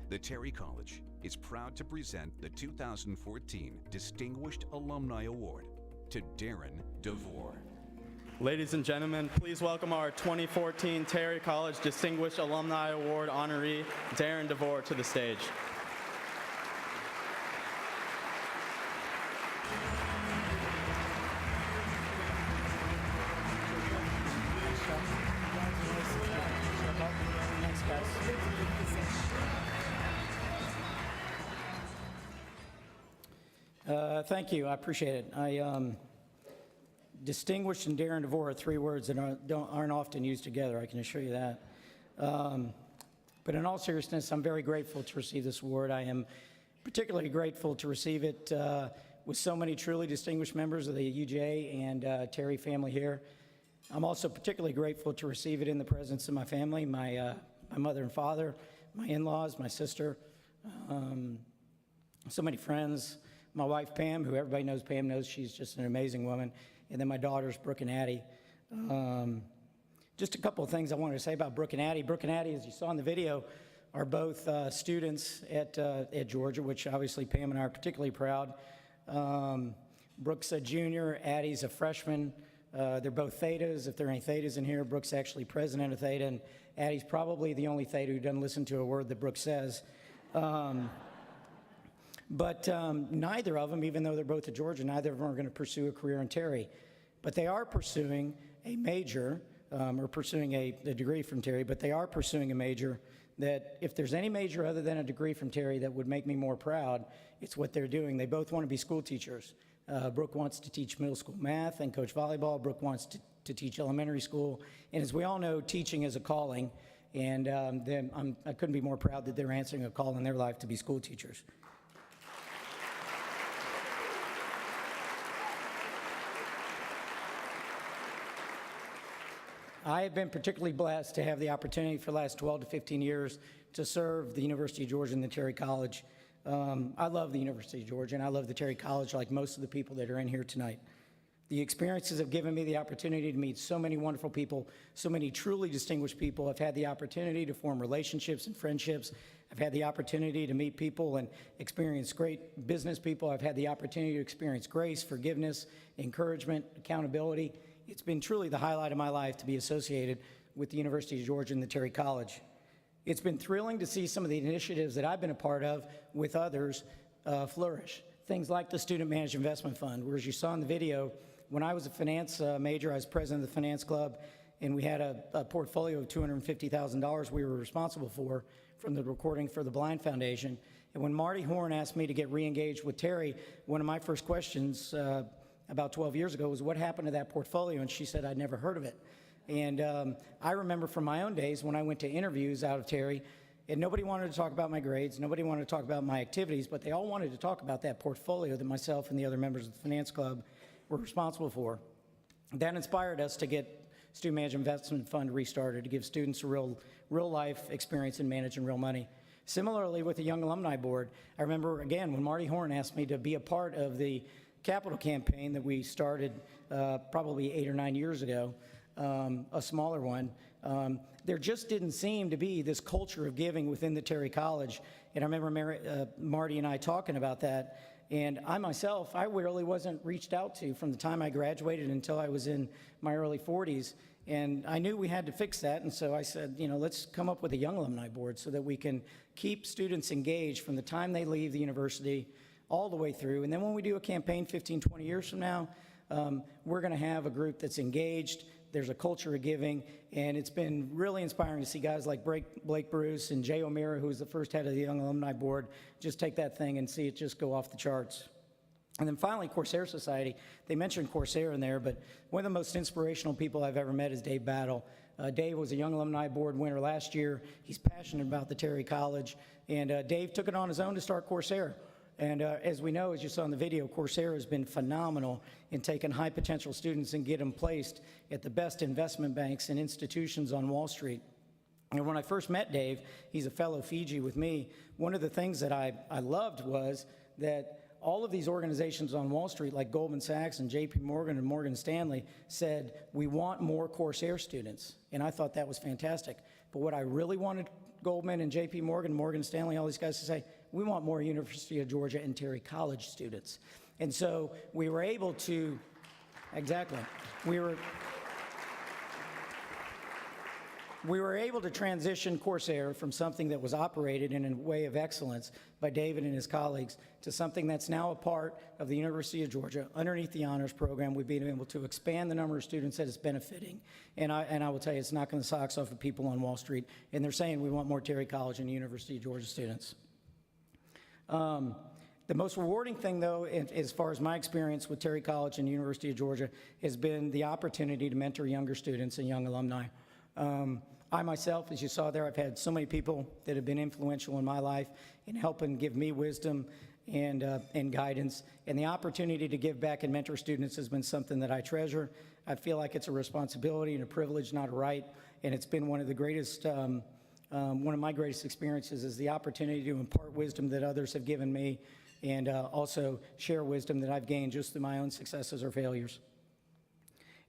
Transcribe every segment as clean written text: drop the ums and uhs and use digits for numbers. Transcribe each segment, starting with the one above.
The Terry College is proud to present the 2014 Distinguished Alumni Award to Darren DeVore. Ladies and gentlemen, please welcome our 2014 Terry College Distinguished Alumni Award honoree, Darren DeVore, to the stage. Thank you. I appreciate it. Distinguished and Darren DeVore are three words that aren't often used together, I can assure you that. But in all seriousness, I'm very grateful to receive this award. I am particularly grateful to receive it with so many truly distinguished members of the UJ and Terry family here. I'm also particularly grateful to receive it in the presence of my family, my mother and father, my in-laws, my sister, so many friends, my wife Pam, who everybody knows Pam knows she's just an amazing woman, and then my daughters Brooke and Addie. Just a couple of things I wanted to say about Brooke and Addie. Brooke and Addie, as you saw in the video, are both students at Georgia, which obviously Pam and I are particularly proud. Brooke's a junior, Addie's a freshman. They're both Thetas. If there are any Thetas in here, Brooke's actually president of Theta, and Addie's probably the only Theta who doesn't listen to a word that Brooke says. But neither of them, even though they're both at Georgia, neither of them are going to pursue a career in Terry. But they are pursuing a major, or pursuing a degree from Terry, but they are pursuing a major that if there's any major other than a degree from Terry that would make me more proud, it's what they're doing. They both want to be school teachers. Brooke wants to teach middle school math and coach volleyball. Brooke wants to teach elementary school. And as we all know, teaching is a calling. And I couldn't be more proud that they're answering a call in their life to be school teachers. I have been particularly blessed to have the opportunity for the last 12 to 15 years to serve the University of Georgia and the Terry College. I love the University of Georgia, and I love the Terry College like most of the people that are in here tonight. The experiences have given me the opportunity to meet so many wonderful people, so many truly distinguished people. I've had the opportunity to form relationships and friendships. I've had the opportunity to meet people and experience great business people. I've had the opportunity to experience grace, forgiveness, encouragement, accountability. It's been truly the highlight of my life to be associated with the University of Georgia and the Terry College. It's been thrilling to see some of the initiatives that I've been a part of with others flourish. Things like the Student Managed Investment Fund, where as you saw in the video, when I was a finance major, I was president of the finance club, and we had a portfolio of $250,000 we were responsible for from the Recording for the Blind Foundation. And when Marty Horn asked me to get re-engaged with Terry, one of my first questions about 12 years ago was, what happened to that portfolio? And she said, I'd never heard of it. And I remember from my own days when I went to interviews out of Terry, and nobody wanted to talk about my grades, nobody wanted to talk about my activities, but they all wanted to talk about that portfolio that myself and the other members of the finance club were responsible for. That inspired us to get Student Managed Investment Fund restarted to give students a real life experience in managing real money. Similarly with the Young Alumni Board, I remember again when Marty Horn asked me to be a part of the capital campaign that we started probably 8 or 9 years ago, a smaller one. There just didn't seem to be this culture of giving within the Terry College. And I remember Marty and I talking about that. And I myself, I really wasn't reached out to from the time I graduated until I was in my early 40s. And I knew we had to fix that. And so I said, you know, let's come up with a Young Alumni Board so that we can keep students engaged from the time they leave the university all the way through. And then when we do a campaign 15, 20 years from now, we're going to have a group that's engaged. There's a culture of giving, and it's been really inspiring to see guys like Blake Bruce and Jay O'Meara, who was the first head of the Young Alumni Board, just take that thing and see it just go off the charts. And then finally, Corsair Society. They mentioned Corsair in there, but one of the most inspirational people I've ever met is Dave Battle. Dave was a Young Alumni Board winner last year. He's passionate about the Terry College, and Dave took it on his own to start Corsair. And as we know, as you saw in the video, Corsair has been phenomenal in taking high potential students and get them placed at the best investment banks and institutions on Wall Street. And when I first met Dave, he's a fellow Fiji with me, one of the things that I loved was that all of these organizations on Wall Street, like Goldman Sachs and JP Morgan and Morgan Stanley, said, we want more Corsair students. And I thought that was fantastic. But what I really wanted Goldman, and JP Morgan, Morgan Stanley, all these guys to say, we want more University of Georgia and Terry College students. And so we were able to, exactly, we were able to transition Corsair from something that was operated in a way of excellence by David and his colleagues to something that's now a part of the University of Georgia. Underneath the honors program, we've been able to expand the number of students that it's benefiting. And I will tell you, it's knocking the socks off of people on Wall Street. And they're saying we want more Terry College and University of Georgia students. The most rewarding thing, though, as far as my experience with Terry College and University of Georgia, has been the opportunity to mentor younger students and young alumni. I myself, as you saw there, I've had so many people that have been influential in my life in helping give me wisdom and guidance. And the opportunity to give back and mentor students has been something that I treasure. I feel like it's a responsibility and a privilege, not a right. And it's been one of the greatest, one of my greatest experiences is the opportunity to impart wisdom that others have given me and also share wisdom that I've gained just through my own successes or failures.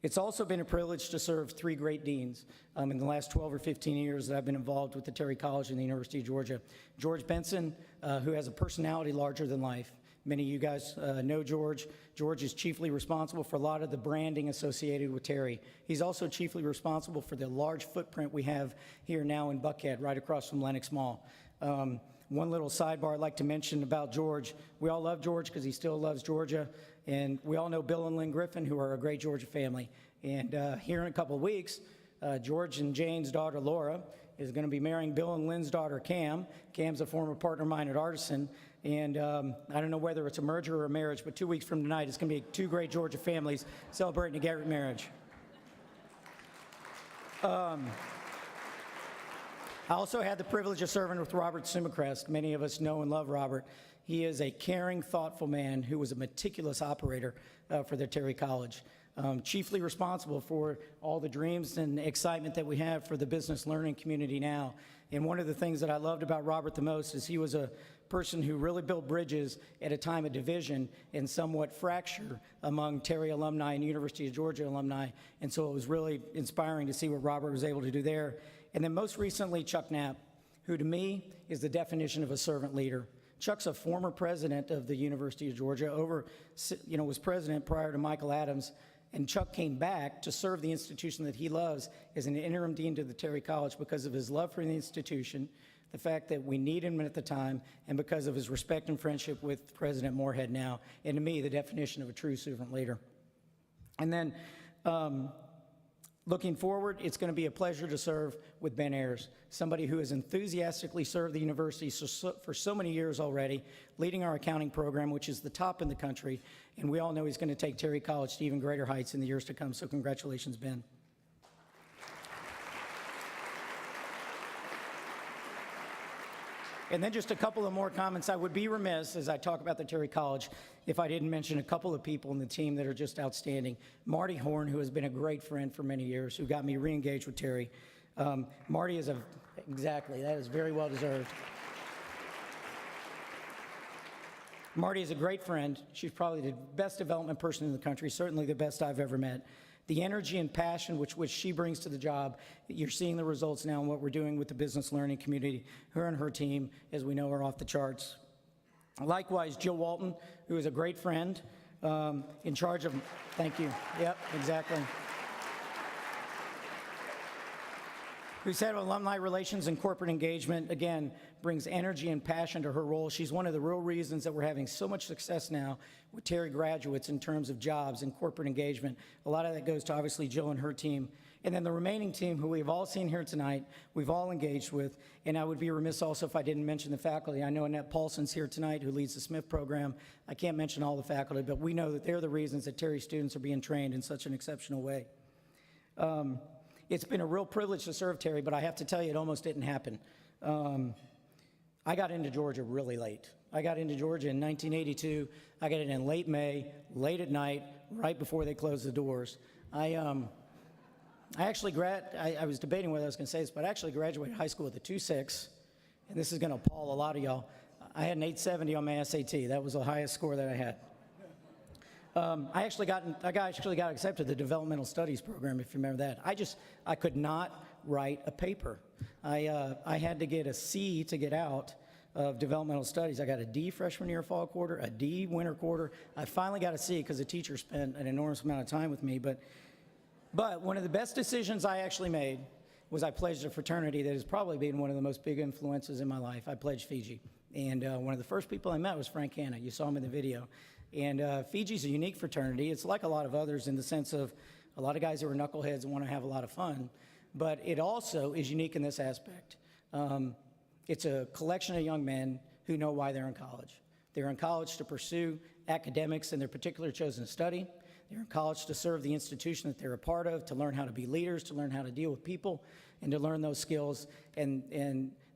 It's also been a privilege to serve three great deans in the last 12 or 15 years that I've been involved with the Terry College and the University of Georgia. George Benson, who has a personality larger than life. Many of you guys know George. George is chiefly responsible for a lot of the branding associated with Terry. He's also chiefly responsible for the large footprint we have here now in Buckhead, right across from Lenox Mall. One little sidebar I'd like to mention about George. We all love George because he still loves Georgia. And we all know Bill and Lynn Griffin, who are a great Georgia family. And here in a couple of weeks, George and Jane's daughter, Laura, is going to be marrying Bill and Lynn's daughter, Cam. Cam's a former partner of mine at Artisan. And I don't know whether it's a merger or a marriage, but 2 weeks from tonight, it's going to be two great Georgia families celebrating a gay marriage. I also had the privilege of serving with Robert Summacrest. Many of us know and love Robert. He is a caring, thoughtful man who was a meticulous operator for the Terry College, chiefly responsible for all the dreams and excitement that we have for the business learning community now. And one of the things that I loved about Robert the most is he was a person who really built bridges at a time of division and somewhat fracture among Terry alumni and University of Georgia alumni. And so it was really inspiring to see what Robert was able to do there. And then most recently, Chuck Knapp, who to me is the definition of a servant leader. Chuck's a former president of the University of Georgia, was president prior to Michael Adams, and Chuck came back to serve the institution that he loves as an interim dean to the Terry College because of his love for the institution, the fact that we need him at the time, and because of his respect and friendship with President Moorhead now, and to me, the definition of a true servant leader. And then, looking forward, it's going to be a pleasure to serve with Ben Ayers, somebody who has enthusiastically served the university for so many years already, leading our accounting program, which is the top in the country, and we all know he's going to take Terry College to even greater heights in the years to come, so congratulations, Ben. And then just a couple of more comments. I would be remiss as I talk about the Terry College if I didn't mention a couple of people in the team that are just outstanding. Marty Horn, who has been a great friend for many years, who got me re-engaged with Terry. Marty is exactly, that is very well deserved. Marty is a great friend. She's probably the best development person in the country, certainly the best I've ever met. The energy and passion which she brings to the job, you're seeing the results now in what we're doing with the business learning community. Her and her team, as we know, are off the charts. Likewise, Jill Walton, who is a great friend, in charge of, thank you, yep, exactly. Who's head of alumni relations and corporate engagement, again, brings energy and passion to her role. She's one of the real reasons that we're having so much success now with Terry graduates in terms of jobs and corporate engagement. A lot of that goes to obviously Jill and her team. And then the remaining team, who we've all seen here tonight, we've all engaged with, and I would be remiss also if I didn't mention the faculty. I know Annette Paulson's here tonight, who leads the Smith program. I can't mention all the faculty, but we know that they're the reasons that Terry students are being trained in such an exceptional way. It's been a real privilege to serve Terry, but I have to tell you, it almost didn't happen. I got into Georgia really late. I got into Georgia in 1982. I got in late May, late at night, right before they closed the doors. I was debating whether I was going to say this, but I actually graduated high school with a 2.6, and this is going to appall a lot of y'all. I had an 870 on my SAT. That was the highest score that I had. I actually got accepted to the developmental studies program, if you remember that. I could not write a paper. I had to get a C to get out of developmental studies. I got a D freshman year fall quarter, a D winter quarter. I finally got a C because the teacher spent an enormous amount of time with me. But one of the best decisions I actually made was I pledged a fraternity that has probably been one of the most big influences in my life. I pledged Fiji. And one of the first people I met was Frank Hanna. You saw him in the video. And Fiji's a unique fraternity. It's like a lot of others in the sense of a lot of guys who are knuckleheads and want to have a lot of fun. But it also is unique in this aspect. It's a collection of young men who know why they're in college. They're in college to pursue academics in their particular chosen study. They're in college to serve the institution that they're a part of, to learn how to be leaders, to learn how to deal with people, and to learn those skills. And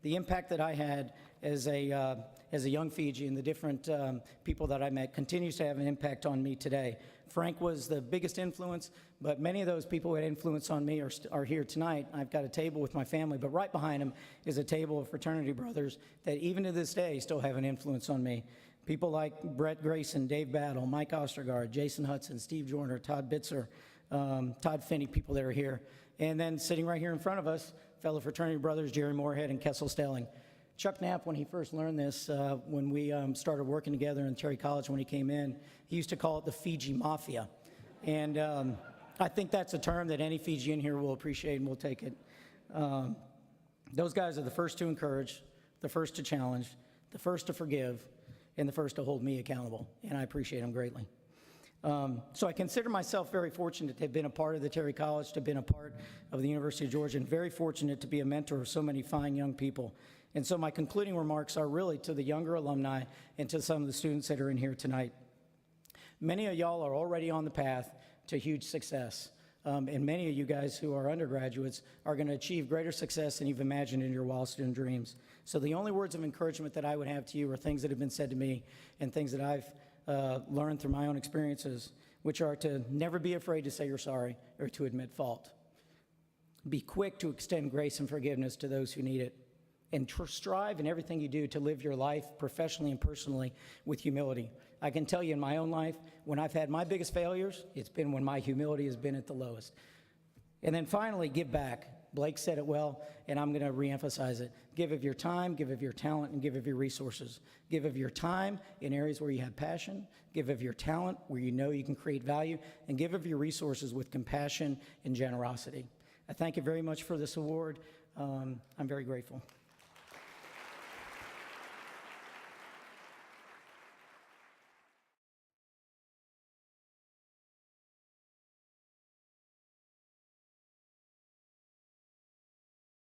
the impact that I had as a young Fijian, the different people that I met, continues to have an impact on me today. Frank was the biggest influence, but many of those people who had influence on me are here tonight. I've got a table with my family, but right behind him is a table of fraternity brothers that even to this day still have an influence on me. People like Brett Grayson, Dave Battle, Mike Ostergaard, Jason Hudson, Steve Joyner, Todd Bitzer, Todd Finney, people that are here. And then sitting right here in front of us, fellow fraternity brothers, Jerry Moorhead and Kessel Stelling. Chuck Knapp, when he first learned this, when we started working together in Terry College when he came in, he used to call it the Fiji Mafia. And I think that's a term that any Fijian here will appreciate and will take it. Those guys are the first to encourage, the first to challenge, the first to forgive, and the first to hold me accountable, and I appreciate them greatly. So I consider myself very fortunate to have been a part of the Terry College, to have been a part of the University of Georgia, and very fortunate to be a mentor of so many fine young people. And so my concluding remarks are really to the younger alumni and to some of the students that are in here tonight. Many of y'all are already on the path to huge success. And many of you guys who are undergraduates are going to achieve greater success than you've imagined in your wildest dreams. So the only words of encouragement that I would have to you are things that have been said to me and things that I've learned through my own experiences, which are to never be afraid to say you're sorry or to admit fault. Be quick to extend grace and forgiveness to those who need it. And strive in everything you do to live your life professionally and personally with humility. I can tell you in my own life, when I've had my biggest failures, it's been when my humility has been at the lowest. And then finally, give back. Blake said it well, and I'm going to reemphasize it. Give of your time, give of your talent, and give of your resources. Give of your time in areas where you have passion. Give of your talent where you know you can create value. And give of your resources with compassion and generosity. I thank you very much for this award. I'm very grateful.